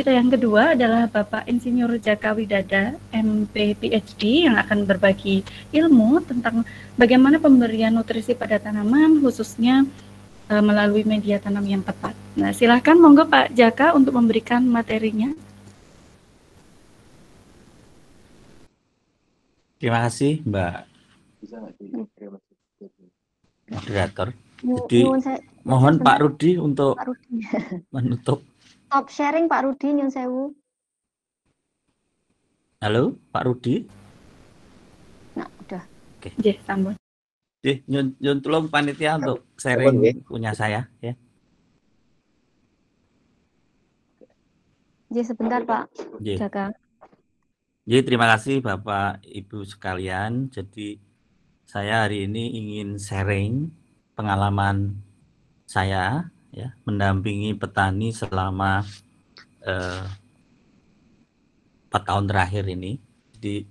kita yang kedua adalah Bapak Insinyur Jaka Widada, MP PhD, yang akan berbagi ilmu tentang bagaimana pemberian nutrisi pada tanaman, khususnya melalui media tanam yang tepat. Nah, silahkan monggo Pak Jaka untuk memberikan materinya. Terima kasih Mbak moderator. Jadi mohon Pak Rudi untuk menutup. Stop sharing Pak Rudi, nyun sewu. Halo Pak Rudi. Nah, udah. Oke, sambung. Nyun tolong panitia untuk sharing punya saya ya. Sebentar Pak Jaka. Jadi terima kasih Bapak Ibu sekalian. Jadi saya hari ini ingin sharing pengalaman saya ya, mendampingi petani selama 4 tahun terakhir ini. Jadi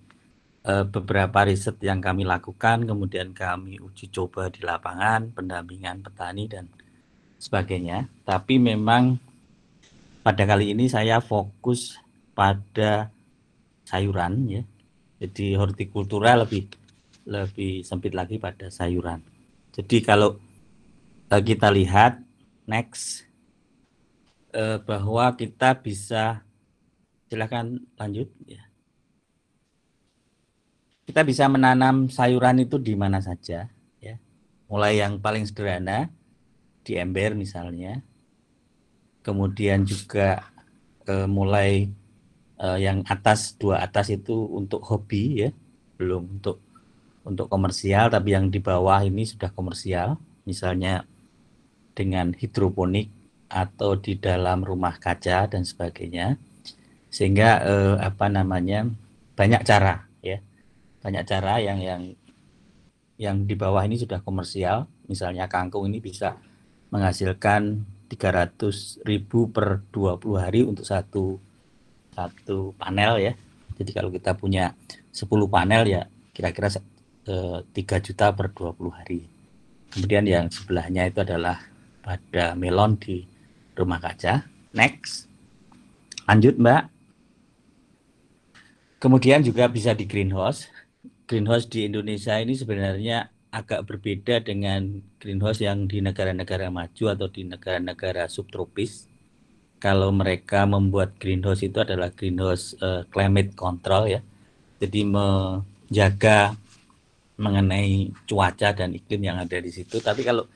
beberapa riset yang kami lakukan, kemudian kami uji coba di lapangan, pendampingan petani dan sebagainya. Tapi memang pada kali ini saya fokus pada sayuran ya. Jadi hortikultura lebih sempit lagi pada sayuran. Jadi kalau kita lihat next bahwa kita bisa, silakan lanjut ya. Kita bisa menanam sayuran itu di mana saja ya. Mulai yang paling sederhana di ember misalnya. Kemudian juga mulai yang dua atas itu untuk hobi ya, belum untuk komersial, tapi yang di bawah ini sudah komersial, misalnya dengan hidroponik atau di dalam rumah kaca dan sebagainya. Sehingga banyak cara ya, banyak cara yang di bawah ini sudah komersial. Misalnya kangkung ini bisa menghasilkan 300.000 per 20 hari untuk satu panel ya. Jadi kalau kita punya 10 panel ya kira-kira 3 juta per 20 hari. Kemudian yang sebelahnya itu adalah pada melon di rumah kaca. Next. Lanjut Mbak. Kemudian juga bisa di greenhouse. Greenhouse di Indonesia ini sebenarnya agak berbeda dengan greenhouse yang di negara-negara maju atau di negara-negara subtropis. Kalau mereka membuat greenhouse itu adalah greenhouse climate control ya. Jadi menjaga mengenai cuaca dan iklim yang ada di situ. Tapi kalau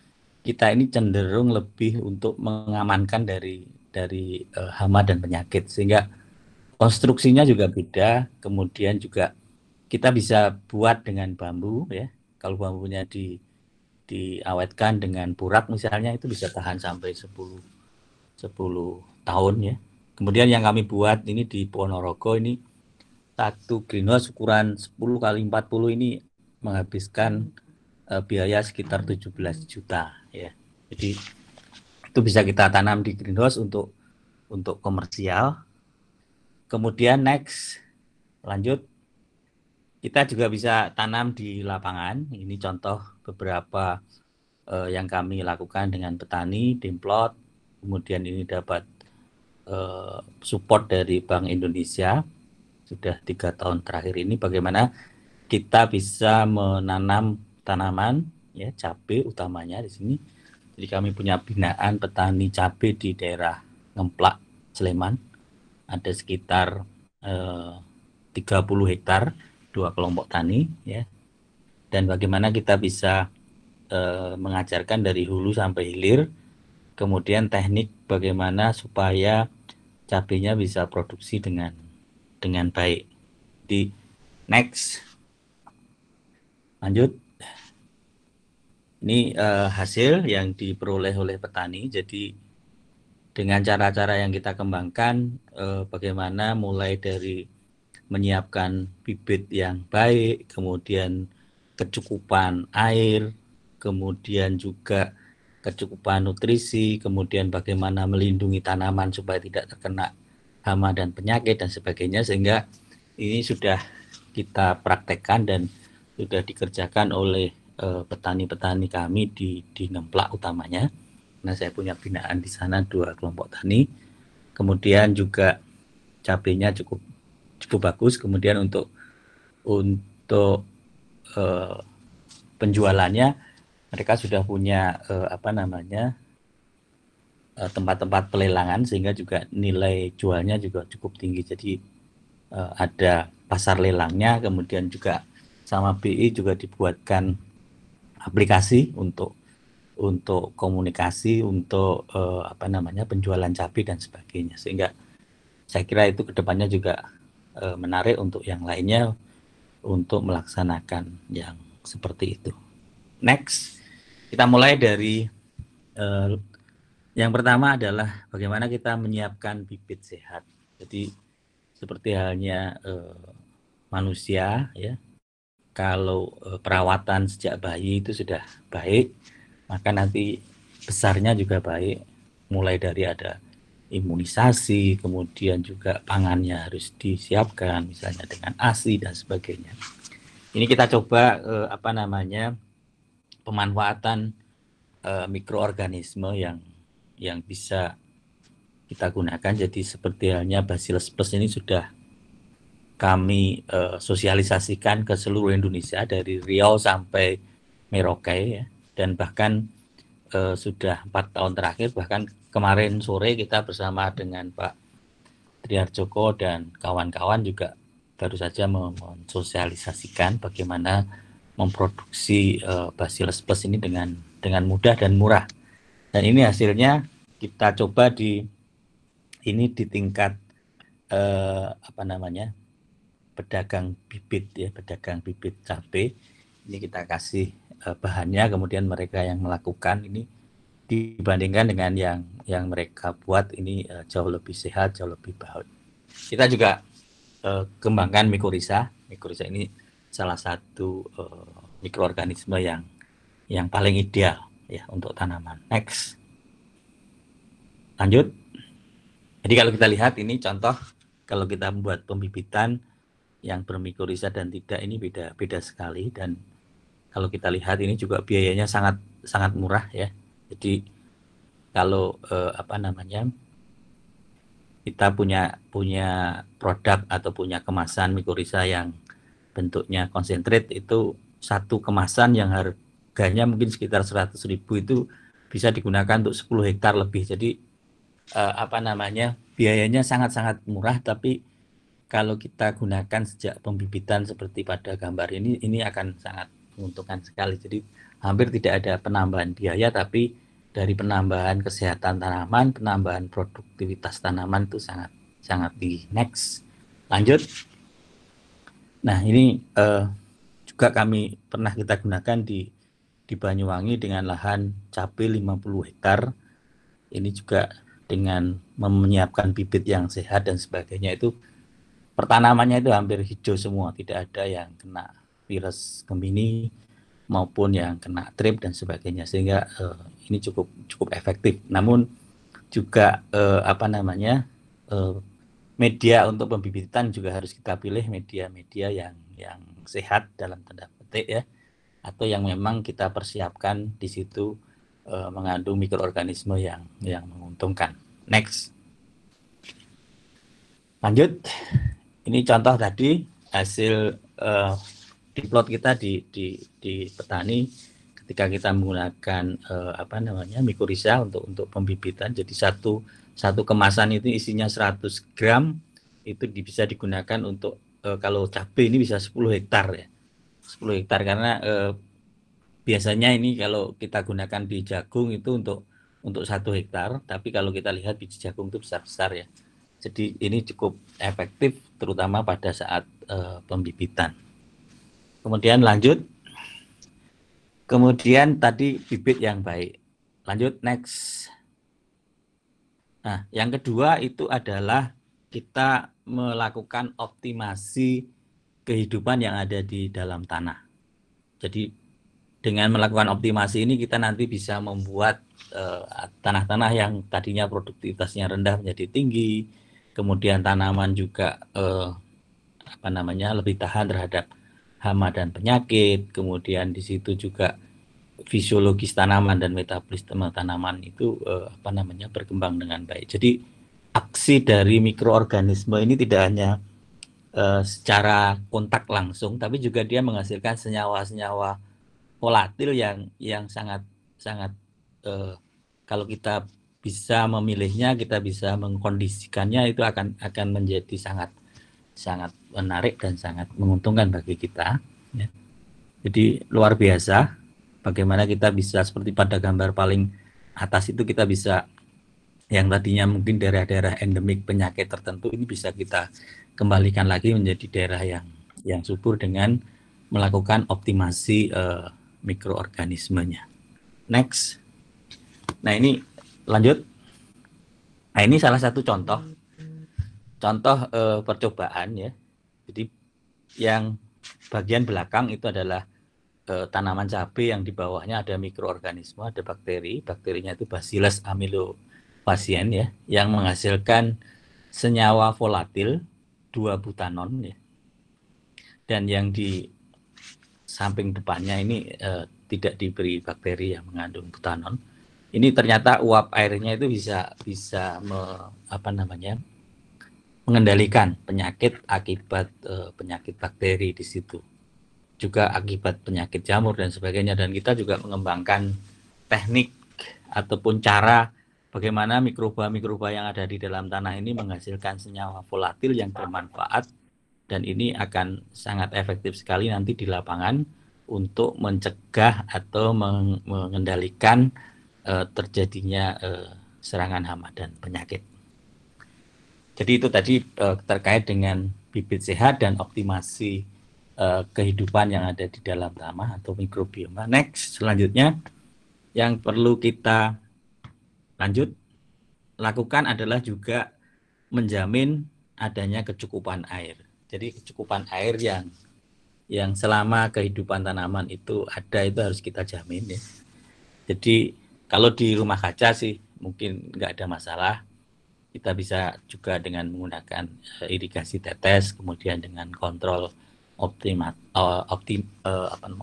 kita ini cenderung lebih untuk mengamankan dari hama dan penyakit, sehingga konstruksinya juga beda. Kemudian juga kita bisa buat dengan bambu ya. Kalau bambunya diawetkan dengan purak misalnya, itu bisa tahan sampai 10 tahun ya. Kemudian yang kami buat ini di Ponorogo ini, satu greenhouse ukuran 10 kali 40 ini menghabiskan biaya sekitar 17 juta ya. Jadi itu bisa kita tanam di greenhouse untuk komersial. Kemudian next, lanjut, kita juga bisa tanam di lapangan. Ini contoh beberapa yang kami lakukan dengan petani, Dimplot. Kemudian ini dapat support dari Bank Indonesia. Sudah 3 tahun terakhir ini bagaimana kita bisa menanam tanaman ya, cabai utamanya di sini. Jadi kami punya binaan petani cabai di daerah Ngemplak, Sleman. Ada sekitar 30 hektar, 2 kelompok tani ya. Dan bagaimana kita bisa mengajarkan dari hulu sampai hilir, kemudian teknik bagaimana supaya cabainya bisa produksi dengan baik. Di next, lanjut. Ini hasil yang diperoleh oleh petani. Jadi dengan cara-cara yang kita kembangkan, bagaimana mulai dari menyiapkan bibit yang baik, kemudian kecukupan air, kemudian juga kecukupan nutrisi, kemudian bagaimana melindungi tanaman supaya tidak terkena hama dan penyakit dan sebagainya, sehingga ini sudah kita praktekkan dan sudah dikerjakan oleh petani-petani kami di Ngemplak utamanya. Nah, saya punya binaan di sana 2 kelompok tani. Kemudian juga cabenya cukup bagus. Kemudian untuk penjualannya mereka sudah punya tempat-tempat pelelangan sehingga juga nilai jualnya juga cukup tinggi. Jadi ada pasar lelangnya, kemudian juga sama BI juga dibuatkan aplikasi untuk komunikasi, untuk penjualan cabai dan sebagainya. Sehingga saya kira itu kedepannya juga menarik untuk yang lainnya untuk melaksanakan yang seperti itu. Next, kita mulai dari yang pertama adalah bagaimana kita menyiapkan bibit sehat. Jadi seperti halnya manusia ya, kalau perawatan sejak bayi itu sudah baik, maka nanti besarnya juga baik. Mulai dari ada imunisasi, kemudian juga pangannya harus disiapkan, misalnya dengan ASI dan sebagainya. Ini kita coba pemanfaatan mikroorganisme yang bisa kita gunakan. Jadi seperti halnya Bacillus Plus ini sudah kami sosialisasikan ke seluruh Indonesia dari Riau sampai Merauke ya. Dan bahkan sudah 4 tahun terakhir, bahkan kemarin sore kita bersama dengan Pak Triharjoko dan kawan-kawan juga baru saja mensosialisasikan bagaimana memproduksi Bacillus Plus ini dengan mudah dan murah. Dan ini hasilnya kita coba di tingkat pedagang bibit ya, pedagang bibit cabai. Ini kita kasih bahannya, kemudian mereka yang melakukan ini dibandingkan dengan yang mereka buat ini jauh lebih sehat, jauh lebih baik. Kita juga kembangkan mycorrhiza. Mycorrhiza ini salah satu mikroorganisme yang paling ideal ya untuk tanaman. Next. Lanjut. Jadi kalau kita lihat ini contoh, kalau kita membuat pembibitan yang bermycorrhiza dan tidak, ini beda sekali. Dan kalau kita lihat ini juga biayanya sangat murah ya. Jadi kalau kita punya produk atau punya kemasan mycorrhiza yang bentuknya konsentrat, itu satu kemasan yang harganya mungkin sekitar 100.000 itu bisa digunakan untuk 10 hektar lebih. Jadi biayanya sangat murah, tapi kalau kita gunakan sejak pembibitan seperti pada gambar ini akan sangat menguntungkan sekali. Jadi hampir tidak ada penambahan biaya, tapi dari penambahan kesehatan tanaman, penambahan produktivitas tanaman itu sangat tinggi. Next, lanjut. Nah ini juga pernah kita gunakan di Banyuwangi dengan lahan cabai 50 hektar. Ini juga dengan menyiapkan bibit yang sehat dan sebagainya, itu pertanamannya itu hampir hijau semua, tidak ada yang kena virus Gemini maupun yang kena trip dan sebagainya, sehingga ini cukup efektif. Namun juga media untuk pembibitan juga harus kita pilih media yang sehat dalam tanda petik ya, atau yang memang kita persiapkan di situ mengandung mikroorganisme yang menguntungkan. Next. Lanjut. Ini contoh tadi hasil diplot kita di petani ketika kita menggunakan mycorrhiza untuk pembibitan. Jadi satu kemasan itu isinya 100 gram, itu bisa digunakan untuk kalau cabai ini bisa 10 hektar ya. 10 hektar karena biasanya ini kalau kita gunakan di jagung itu untuk 1 hektar, tapi kalau kita lihat biji jagung itu besar-besar ya. Jadi ini cukup efektif terutama pada saat pembibitan. Kemudian lanjut. Kemudian tadi bibit yang baik. Lanjut next. Nah, yang kedua itu adalah kita melakukan optimasi kehidupan yang ada di dalam tanah. Jadi dengan melakukan optimasi ini kita nanti bisa membuat tanah-tanah yang tadinya produktivitasnya rendah menjadi tinggi, kemudian tanaman juga lebih tahan terhadap hama dan penyakit, kemudian di situ juga fisiologis tanaman dan metabolisme tanaman itu berkembang dengan baik. Jadi aksi dari mikroorganisme ini tidak hanya secara kontak langsung, tapi juga dia menghasilkan senyawa-senyawa volatil yang sangat kalau kita bisa memilihnya, kita bisa mengkondisikannya, itu akan menjadi sangat menarik dan sangat menguntungkan bagi kita. Ya. Jadi luar biasa bagaimana kita bisa seperti pada gambar paling atas itu, kita bisa yang tadinya mungkin daerah-daerah endemik penyakit tertentu ini bisa kita kembalikan lagi menjadi daerah yang subur dengan melakukan optimasi mikroorganismenya. Next. Nah ini lanjut. Nah ini salah satu contoh percobaan ya. Jadi yang bagian belakang itu adalah tanaman cabai yang di bawahnya ada mikroorganisme, ada bakteri. Bakterinya itu Bacillus amelophaciens ya, yang menghasilkan senyawa volatil 2-butanon ya. Dan yang di samping depannya ini tidak diberi bakteri yang mengandung butanon. Ini ternyata uap airnya itu bisa mengendalikan penyakit akibat penyakit bakteri di situ. Juga akibat penyakit jamur dan sebagainya, dan kita juga mengembangkan teknik ataupun cara bagaimana mikroba-mikroba yang ada di dalam tanah ini menghasilkan senyawa volatil yang bermanfaat, dan ini akan sangat efektif sekali nanti di lapangan untuk mencegah atau mengendalikan terjadinya serangan hama dan penyakit. Jadi itu tadi terkait dengan bibit sehat dan optimasi kehidupan yang ada di dalam tanah atau mikrobioma. Next, selanjutnya yang perlu kita lakukan adalah juga menjamin adanya kecukupan air. Jadi kecukupan air yang selama kehidupan tanaman itu ada, itu harus kita jamin ya. Jadi kalau di rumah kaca sih mungkin nggak ada masalah. Kita bisa juga dengan menggunakan irigasi tetes, kemudian dengan kontrol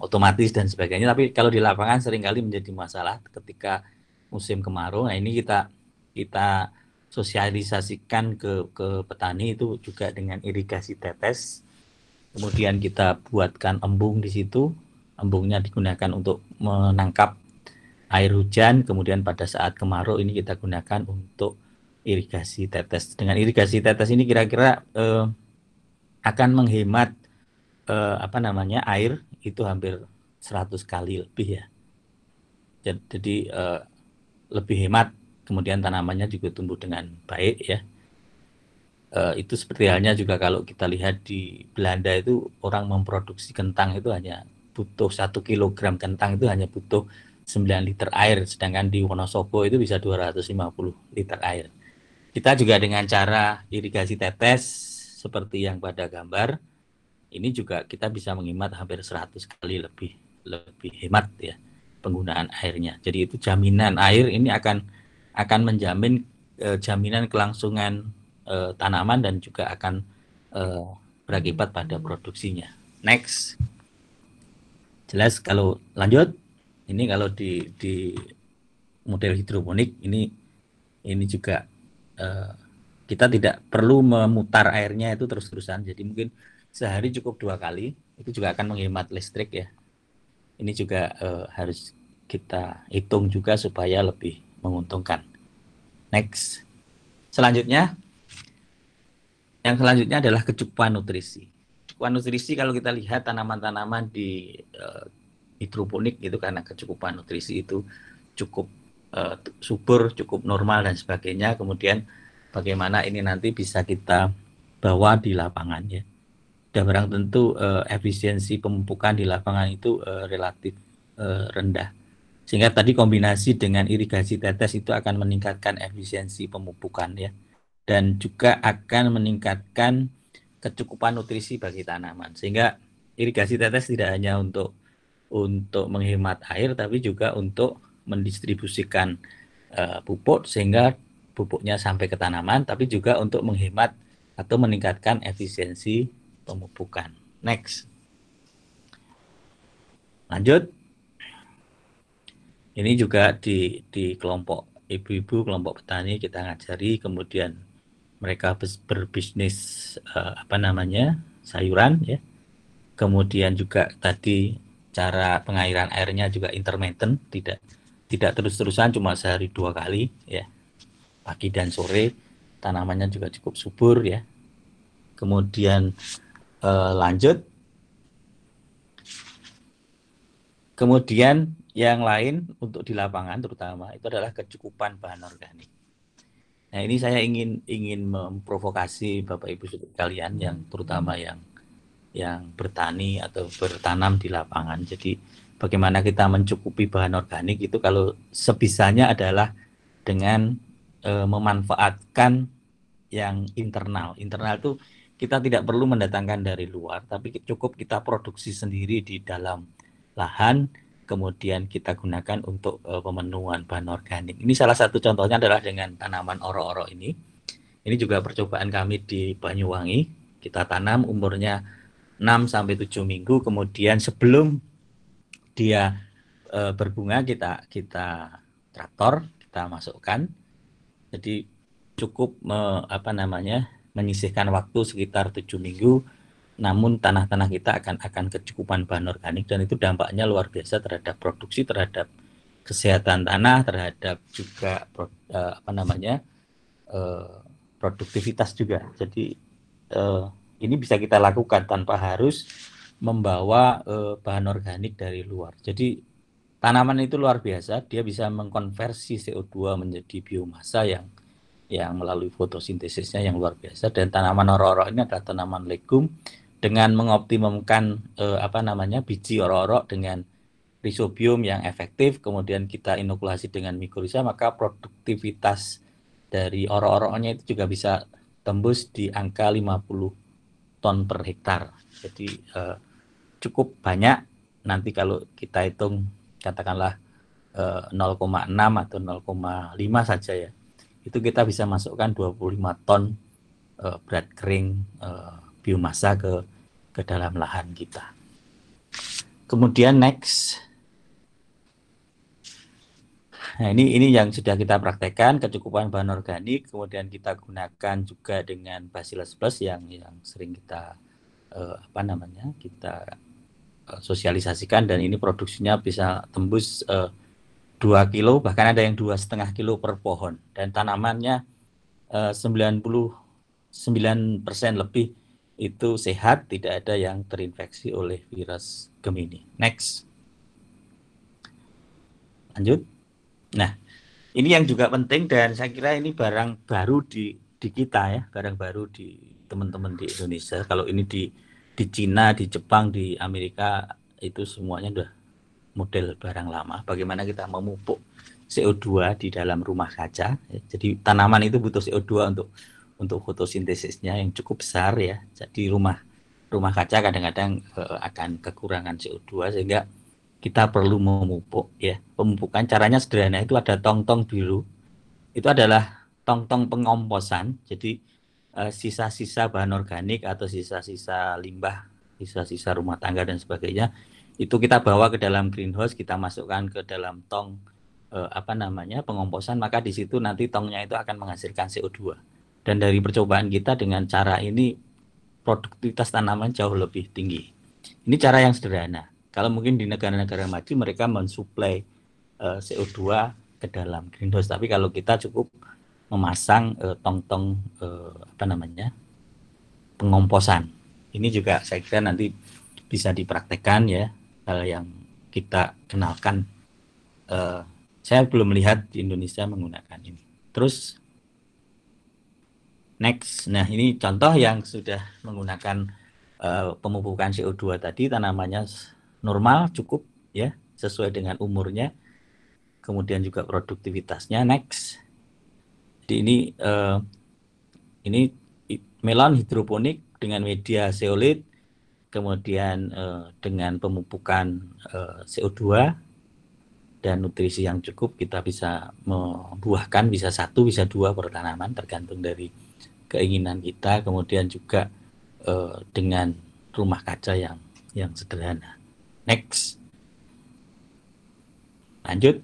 otomatis dan sebagainya. Tapi kalau di lapangan seringkali menjadi masalah ketika musim kemarau. Nah ini kita sosialisasikan ke petani itu juga dengan irigasi tetes. Kemudian kita buatkan embung di situ. Embungnya digunakan untuk menangkap air hujan. Kemudian pada saat kemarau ini kita gunakan untuk irigasi tetes. Dengan irigasi tetes ini kira-kira akan menghemat air itu hampir 100 kali lebih ya. Jadi lebih hemat, kemudian tanamannya juga tumbuh dengan baik ya. Itu seperti halnya juga kalau kita lihat di Belanda itu orang memproduksi kentang itu hanya butuh 1 kilogram kentang itu hanya butuh 9 liter air, sedangkan di Wonosobo itu bisa 250 liter air. Kita juga dengan cara irigasi tetes seperti yang pada gambar, ini juga kita bisa menghemat hampir 100 kali lebih hemat ya penggunaan airnya. Jadi itu jaminan air ini akan menjamin jaminan kelangsungan tanaman dan juga akan berakibat pada produksinya. Next. Jelas kalau lanjut, ini kalau di model hidroponik ini juga kita tidak perlu memutar airnya itu terus-terusan. Jadi mungkin sehari cukup 2 kali, itu juga akan menghemat listrik ya. Ini juga harus kita hitung juga supaya lebih menguntungkan. Next. Yang selanjutnya adalah kecukupan nutrisi. Kecukupan nutrisi kalau kita lihat tanaman-tanaman di hidroponik itu karena kecukupan nutrisi itu cukup subur, cukup normal dan sebagainya. Kemudian bagaimana ini nanti bisa kita bawa di lapangan ya. Dan barang tentu efisiensi pemupukan di lapangan itu relatif rendah. Sehingga tadi kombinasi dengan irigasi tetes itu akan meningkatkan efisiensi pemupukan ya. Dan juga akan meningkatkan kecukupan nutrisi bagi tanaman. Sehingga irigasi tetes tidak hanya untuk menghemat air, tapi juga untuk mendistribusikan pupuk sehingga pupuknya sampai ke tanaman, tapi juga untuk menghemat atau meningkatkan efisiensi pemupukan. Next. Lanjut. Ini juga di kelompok ibu-ibu, kelompok petani kita ngajari, kemudian mereka berbisnis apa namanya sayuran ya. Kemudian juga tadi cara pengairan airnya juga intermittent, tidak terus-terusan, cuma sehari 2 kali ya, pagi dan sore. Tanamannya juga cukup subur ya. Kemudian lanjut. Kemudian yang lain untuk di lapangan terutama itu adalah kecukupan bahan organik. Nah, ini saya ingin memprovokasi Bapak Ibu sekalian yang terutama yang bertani atau bertanam di lapangan. Jadi bagaimana kita mencukupi bahan organik itu kalau sebisanya adalah dengan memanfaatkan yang internal. Internal itu kita tidak perlu mendatangkan dari luar, tapi cukup kita produksi sendiri di dalam lahan, kemudian kita gunakan untuk pemenuhan bahan organik. Ini salah satu contohnya adalah dengan tanaman oro-oro ini. Ini juga percobaan kami di Banyuwangi. Kita tanam umurnya 6-7 minggu, kemudian sebelum dia berbunga kita traktor, kita masukkan. Jadi cukup menyisihkan waktu sekitar 7 minggu, namun tanah-tanah kita akan kecukupan bahan organik, dan itu dampaknya luar biasa terhadap produksi, terhadap kesehatan tanah, terhadap juga produktivitas juga. Jadi ini bisa kita lakukan tanpa harus membawa bahan organik dari luar. Jadi tanaman itu luar biasa, dia bisa mengkonversi CO2 menjadi biomasa yang melalui fotosintesisnya yang luar biasa. Dan tanaman oro-oro ini adalah tanaman legum dengan mengoptimumkan biji oro-oro dengan rhizobium yang efektif, kemudian kita inokulasi dengan mikorizа, maka produktivitas dari oro-oronya itu juga bisa tembus di angka 50 ton per hektar. Jadi cukup banyak. Nanti kalau kita hitung katakanlah 0,6 atau 0,5 saja ya, itu kita bisa masukkan 25 ton berat kering biomasa ke dalam lahan kita. Kemudian next. Nah, ini yang sudah kita praktekkan, kecukupan bahan organik, kemudian kita gunakan juga dengan Bacillus Plus yang sering kita kita sosialisasikan, dan ini produksinya bisa tembus 2 kilo, bahkan ada yang 2,5 kilo per pohon, dan tanamannya 99% lebih itu sehat, tidak ada yang terinfeksi oleh virus Gemini. Next. Lanjut. Nah, ini yang juga penting, dan saya kira ini barang baru di kita ya, barang baru di teman-teman di Indonesia. Kalau ini di Cina, di Jepang, di Amerika, itu semuanya udah model barang lama. Bagaimana kita memupuk CO2 di dalam rumah kaca. Jadi tanaman itu butuh CO2 untuk fotosintesisnya yang cukup besar ya. Jadi rumah kaca kadang-kadang akan kekurangan CO2, sehingga kita perlu memupuk ya. Pemupukan caranya sederhana, itu ada tong-tong biru. Itu adalah tong-tong pengomposan. Jadi sisa-sisa bahan organik atau sisa-sisa limbah, sisa-sisa rumah tangga dan sebagainya, itu kita bawa ke dalam greenhouse, kita masukkan ke dalam tong pengomposan, maka di situ nanti tongnya itu akan menghasilkan CO2. Dan dari percobaan kita dengan cara ini, produktivitas tanaman jauh lebih tinggi. Ini cara yang sederhana. Kalau mungkin di negara-negara maju mereka mensuplai CO2 ke dalam greenhouse, tapi kalau kita cukup memasang tong-tong pengomposan. Ini juga saya kira nanti bisa dipraktekkan ya, hal yang kita kenalkan. Saya belum melihat di Indonesia menggunakan ini. Terus next. Nah, ini contoh yang sudah menggunakan pemupukan CO2 tadi, tanamannya normal, cukup ya, sesuai dengan umurnya, kemudian juga produktivitasnya. Next. Jadi ini melon hidroponik dengan media zeolit, kemudian dengan pemupukan CO2 dan nutrisi yang cukup, kita bisa membuahkan bisa 1, bisa 2 per tanaman, tergantung dari keinginan kita. Kemudian juga dengan rumah kaca yang sederhana. Next. Lanjut.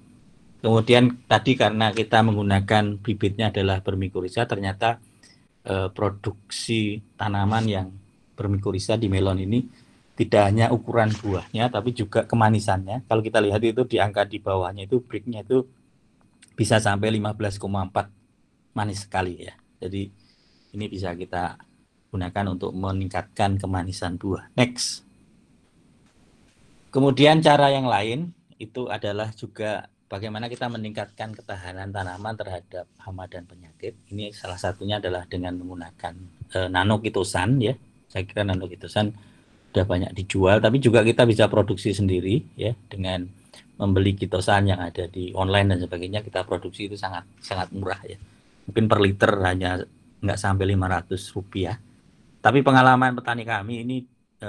Kemudian tadi karena kita menggunakan bibitnya adalah bermikoriza, ternyata produksi tanaman yang bermikoriza di melon ini tidak hanya ukuran buahnya tapi juga kemanisannya. Kalau kita lihat itu di angka di bawahnya itu breaknya itu bisa sampai 15,4 manis sekali ya. Jadi ini bisa kita gunakan untuk meningkatkan kemanisan buah. Next. Kemudian cara yang lain itu adalah juga bagaimana kita meningkatkan ketahanan tanaman terhadap hama dan penyakit. Ini salah satunya adalah dengan menggunakan nanokitosan ya. Saya kira nanokitosan sudah banyak dijual, tapi juga kita bisa produksi sendiri ya dengan membeli kitosan yang ada di online dan sebagainya. Kita produksi itu sangat murah ya. Mungkin per liter hanya nggak sampai Rp500. Tapi pengalaman petani kami ini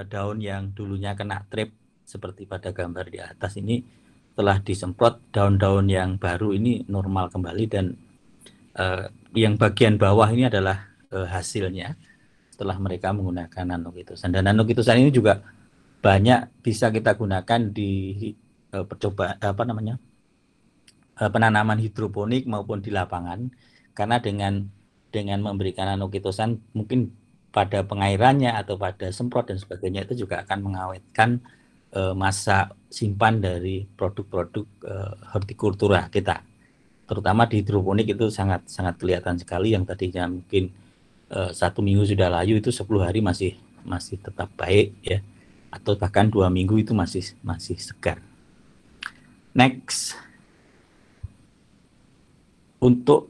daun yang dulunya kena trip seperti pada gambar di atas ini telah disemprot, daun-daun yang baru ini normal kembali dan yang bagian bawah ini adalah hasilnya setelah mereka menggunakan nanokitosan. Dan nanokitosan ini juga banyak bisa kita gunakan di penanaman hidroponik maupun di lapangan, karena dengan memberikan nanokitosan mungkin pada pengairannya atau pada semprot dan sebagainya itu juga akan mengawetkan masa simpan dari produk-produk hortikultura kita, terutama di hidroponik itu sangat kelihatan sekali. Yang tadinya mungkin 1 minggu sudah layu itu 10 hari masih tetap baik ya, atau bahkan 2 minggu itu masih segar. Next. Untuk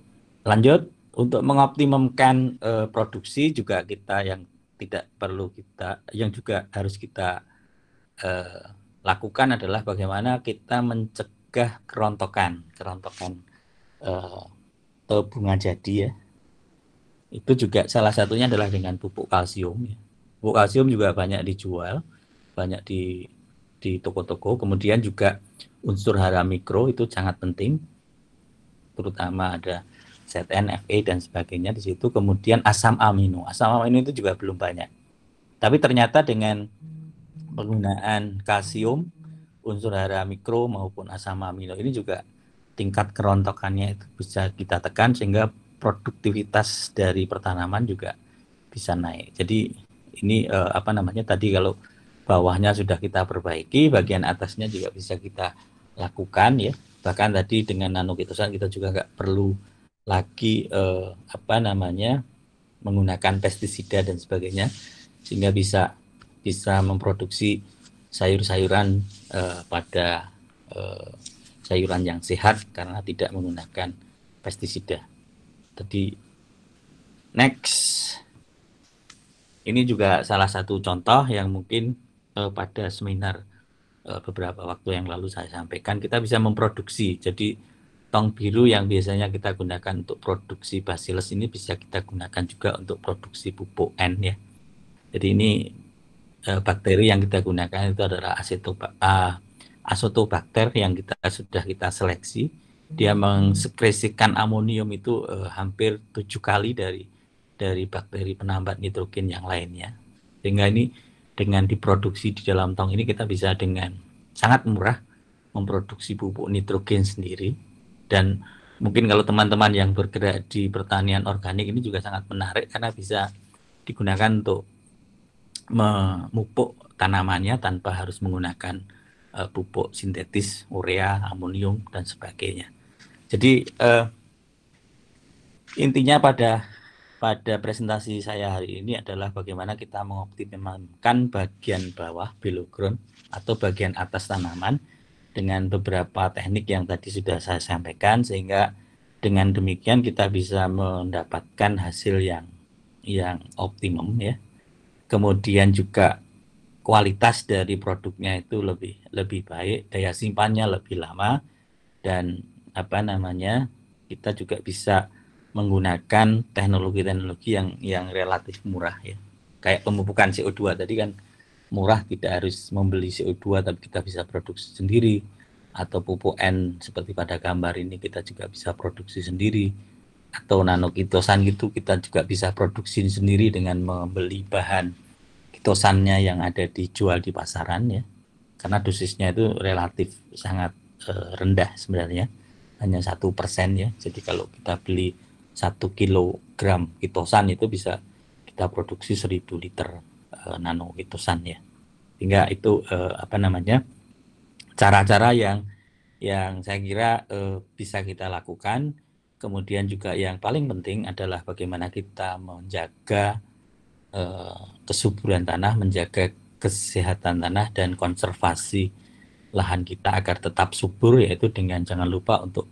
mengoptimumkan produksi juga kita yang juga harus kita lakukan adalah bagaimana kita mencegah kerontokan atau bunga jadi ya. Itu juga salah satunya adalah dengan pupuk kalsium ya. Pupuk kalsium juga banyak dijual, banyak di toko-toko. Kemudian juga unsur hara mikro itu sangat penting, terutama ada ZN, Fe dan sebagainya di situ. Kemudian asam amino itu juga belum banyak. Tapi ternyata dengan penggunaan kalsium, unsur hara mikro maupun asam amino ini juga tingkat kerontokannya itu bisa kita tekan sehingga produktivitas dari pertanaman juga bisa naik. Jadi ini tadi kalau bawahnya sudah kita perbaiki, bagian atasnya juga bisa kita lakukan ya. Bahkan tadi dengan nanokitosan kita juga nggak perlu lagi menggunakan pestisida dan sebagainya, sehingga bisa memproduksi sayur-sayuran pada sayuran yang sehat karena tidak menggunakan pestisida. Jadi next, ini juga salah satu contoh yang mungkin pada seminar beberapa waktu yang lalu saya sampaikan. Kita bisa memproduksi, jadi tong biru yang biasanya kita gunakan untuk produksi bacillus ini bisa kita gunakan juga untuk produksi pupuk N ya. Jadi ini bakteri yang kita gunakan itu adalah Azotobacter yang sudah kita seleksi. Dia mengsekresikan amonium itu hampir 7 kali dari bakteri penambat nitrogen yang lainnya. Sehingga ini dengan diproduksi di dalam tong ini kita bisa dengan sangat murah memproduksi pupuk nitrogen sendiri. Dan mungkin kalau teman-teman yang bergerak di pertanian organik ini juga sangat menarik karena bisa digunakan untuk memupuk tanamannya tanpa harus menggunakan pupuk sintetis, urea, amonium dan sebagainya. Jadi intinya pada presentasi saya hari ini adalah bagaimana kita mengoptimalkan bagian bawah below ground atau bagian atas tanaman dengan beberapa teknik yang tadi sudah saya sampaikan, sehingga dengan demikian kita bisa mendapatkan hasil yang optimum ya. Kemudian juga kualitas dari produknya itu lebih baik, daya simpannya lebih lama, dan kita juga bisa menggunakan teknologi yang relatif murah ya. Kayak pemupukan CO2 tadi kan murah, tidak harus membeli CO2 tapi kita bisa produksi sendiri, atau pupuk N seperti pada gambar ini kita juga bisa produksi sendiri, atau nanokitosan gitu kita juga bisa produksi sendiri dengan membeli bahan kitosannya yang ada dijual di pasaran ya, karena dosisnya itu relatif sangat rendah sebenarnya, hanya 1% ya. Jadi kalau kita beli 1 kilogram kitosan itu bisa kita produksi 1000 liter nano kitosan ya. Sehingga itu cara-cara yang saya kira bisa kita lakukan. Kemudian juga yang paling penting adalah bagaimana kita menjaga kesuburan tanah, menjaga kesehatan tanah dan konservasi lahan kita agar tetap subur, yaitu dengan jangan lupa untuk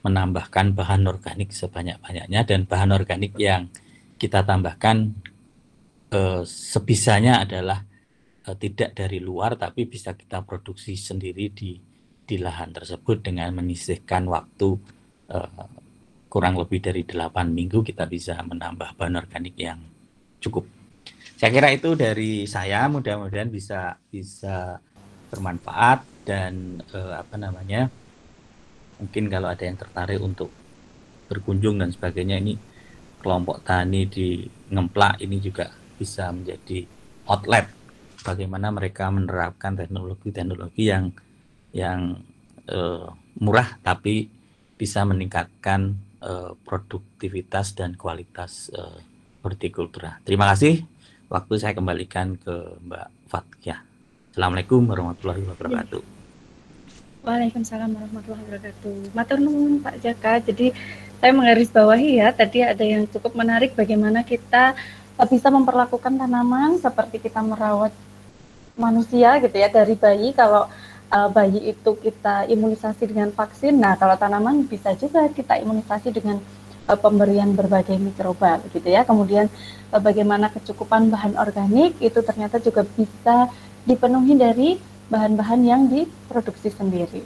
menambahkan bahan organik sebanyak-banyaknya, dan bahan organik yang kita tambahkan sebisanya adalah tidak dari luar tapi bisa kita produksi sendiri di lahan tersebut dengan menyisihkan waktu kurang lebih dari 8 minggu kita bisa menambah bahan organik yang cukup. Saya kira itu dari saya, mudah-mudahan bisa bermanfaat dan mungkin kalau ada yang tertarik untuk berkunjung dan sebagainya, ini kelompok tani di Ngemplak ini juga bisa menjadi outlet bagaimana mereka menerapkan teknologi yang murah tapi bisa meningkatkan produktivitas dan kualitas hortikultura. Terima kasih. Waktu saya kembalikan ke Mbak Fathia. Assalamualaikum warahmatullahi wabarakatuh. Waalaikumsalam warahmatullahi wabarakatuh. Matur nuwun Pak Jaka. Jadi saya menggarisbawahi ya, tadi ada yang cukup menarik bagaimana kita bisa memperlakukan tanaman seperti kita merawat manusia gitu ya, dari bayi. Kalau bayi itu kita imunisasi dengan vaksin, nah kalau tanaman bisa juga kita imunisasi dengan pemberian berbagai mikroba gitu ya. Kemudian bagaimana kecukupan bahan organik itu ternyata juga bisa dipenuhi dari bahan-bahan yang diproduksi sendiri.